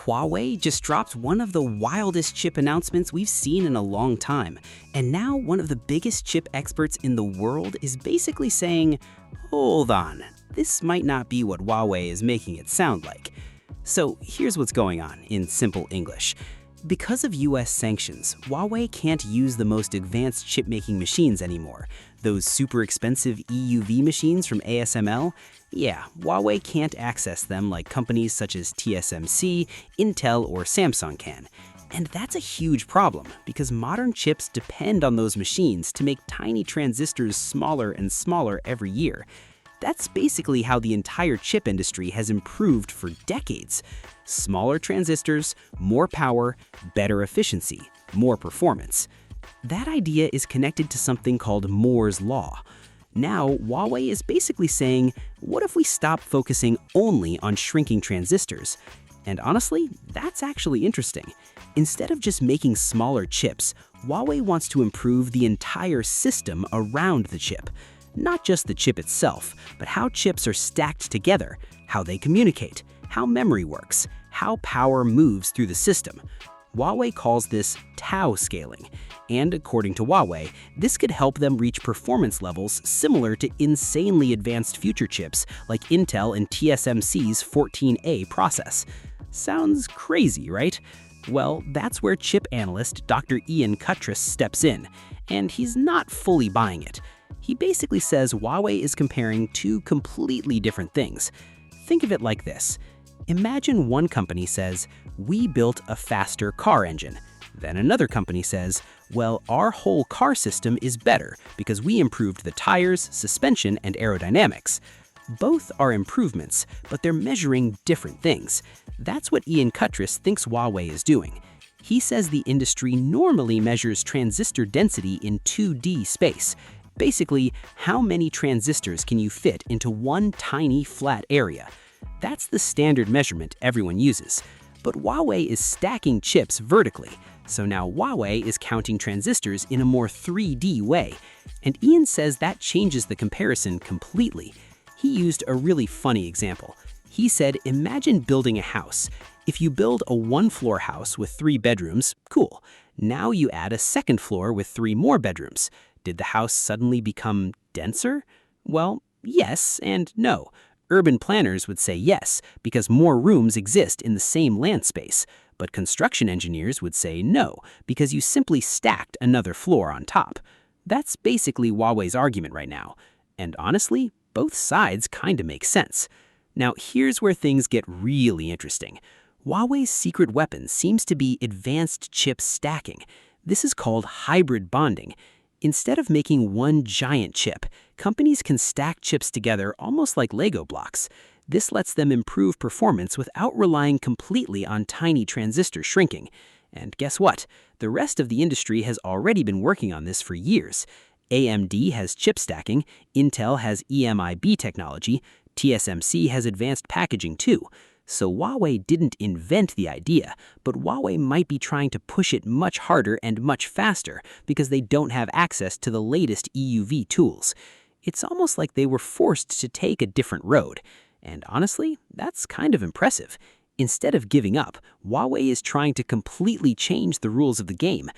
Huawei just dropped one of the wildest chip announcements we've seen in a long time. And now one of the biggest chip experts in the world is basically saying, hold on, this might not be what Huawei is making it sound like. So here's what's going on in simple English. Because of US sanctions, Huawei can't use the most advanced chip-making machines anymore. Those super expensive EUV machines from ASML? Yeah, Huawei can't access them like companies such as TSMC, Intel, or Samsung can. And that's a huge problem because modern chips depend on those machines to make tiny transistors smaller and smaller every year. That's basically how the entire chip industry has improved for decades. Smaller transistors, more power, better efficiency, more performance. That idea is connected to something called Moore's Law. Now, Huawei is basically saying, what if we stop focusing only on shrinking transistors? And honestly, that's actually interesting. Instead of just making smaller chips, Huawei wants to improve the entire system around the chip. Not just the chip itself, but how chips are stacked together, how they communicate, how memory works, how power moves through the system. Huawei calls this tau scaling, and according to Huawei, this could help them reach performance levels similar to insanely advanced future chips like Intel and TSMC's 14A process. Sounds crazy, right? Well, that's where chip analyst Dr. Ian Cutress steps in, and he's not fully buying it. He basically says Huawei is comparing two completely different things. Think of it like this. Imagine one company says, we built a faster car engine. Then another company says, well, our whole car system is better because we improved the tires, suspension, and aerodynamics. Both are improvements, but they're measuring different things. That's what Ian Cutress thinks Huawei is doing. He says the industry normally measures transistor density in 2D space. Basically, how many transistors can you fit into one tiny flat area? That's the standard measurement everyone uses. But Huawei is stacking chips vertically, so now Huawei is counting transistors in a more 3D way. And Ian says that changes the comparison completely. He used a really funny example. He said, imagine building a house. If you build a one-floor house with 3 bedrooms, cool. Now you add a second floor with 3 more bedrooms. Did the house suddenly become denser? Well, yes and no. Urban planners would say yes, because more rooms exist in the same land space. But construction engineers would say no, because you simply stacked another floor on top. That's basically Huawei's argument right now. And honestly, both sides kinda make sense. Now here's where things get really interesting. Huawei's secret weapon seems to be advanced chip stacking. This is called hybrid bonding. Instead of making one giant chip, companies can stack chips together almost like Lego blocks. This lets them improve performance without relying completely on tiny transistor shrinking. And guess what? The rest of the industry has already been working on this for years. AMD has chip stacking, Intel has EMIB technology, TSMC has advanced packaging too. So Huawei didn't invent the idea, but Huawei might be trying to push it much harder and much faster because they don't have access to the latest EUV tools. It's almost like they were forced to take a different road. And honestly, that's kind of impressive. Instead of giving up, Huawei is trying to completely change the rules of the game.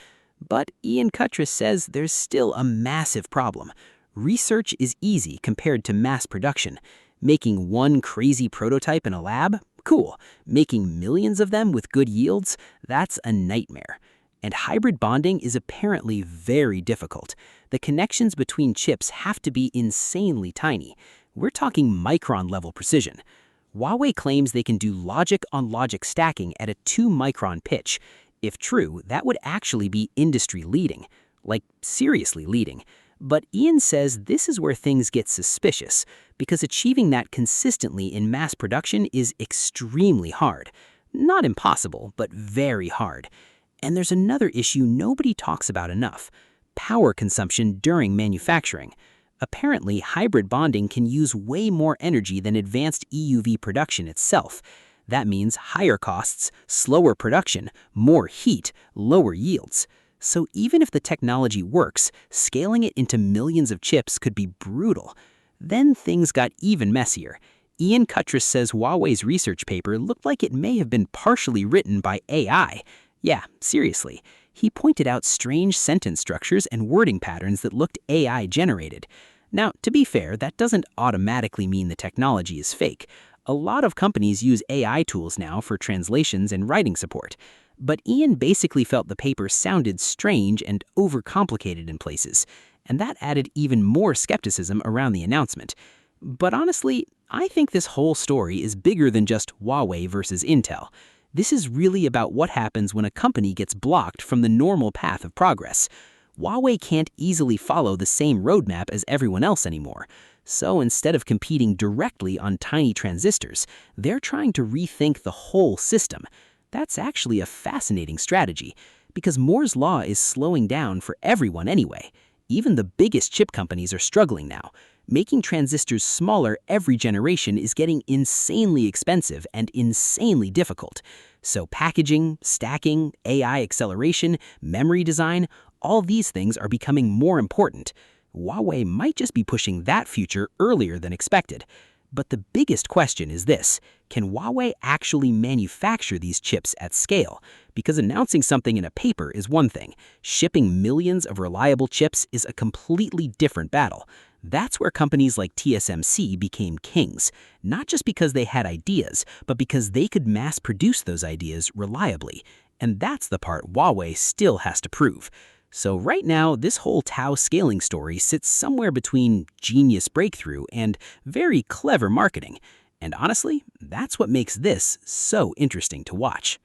But Ian Cutress says there's still a massive problem. Research is easy compared to mass production. Making one crazy prototype in a lab? Cool. Making millions of them with good yields? That's a nightmare. And hybrid bonding is apparently very difficult. The connections between chips have to be insanely tiny. We're talking micron-level precision. Huawei claims they can do logic-on-logic stacking at a 2-micron pitch. If true, that would actually be industry-leading. Like, seriously leading. But Ian says this is where things get suspicious, because achieving that consistently in mass production is extremely hard. Not impossible, but very hard. And there's another issue nobody talks about enough: power consumption during manufacturing. Apparently, hybrid bonding can use way more energy than advanced EUV production itself. That means higher costs, slower production, more heat, lower yields. So even if the technology works, scaling it into millions of chips could be brutal. Then things got even messier. Ian Cutress says Huawei's research paper looked like it may have been partially written by AI. Yeah, seriously. He pointed out strange sentence structures and wording patterns that looked AI generated. Now, to be fair, that doesn't automatically mean the technology is fake. A lot of companies use AI tools now for translations and writing support. But Ian basically felt the paper sounded strange and overcomplicated in places, and that added even more skepticism around the announcement. But honestly, I think this whole story is bigger than just Huawei versus Intel. This is really about what happens when a company gets blocked from the normal path of progress. Huawei can't easily follow the same roadmap as everyone else anymore. So instead of competing directly on tiny transistors, they're trying to rethink the whole system. That's actually a fascinating strategy, because Moore's law is slowing down for everyone anyway. Even the biggest chip companies are struggling now. Making transistors smaller every generation is getting insanely expensive and insanely difficult. So packaging, stacking, AI acceleration, memory design, all these things are becoming more important. Huawei might just be pushing that future earlier than expected. But the biggest question is this: can Huawei actually manufacture these chips at scale? Because announcing something in a paper is one thing. Shipping millions of reliable chips is a completely different battle. That's where companies like TSMC became kings, not just because they had ideas, but because they could mass produce those ideas reliably. And that's the part Huawei still has to prove. So right now, this whole Tau scaling story sits somewhere between genius breakthrough and very clever marketing. And honestly, that's what makes this so interesting to watch.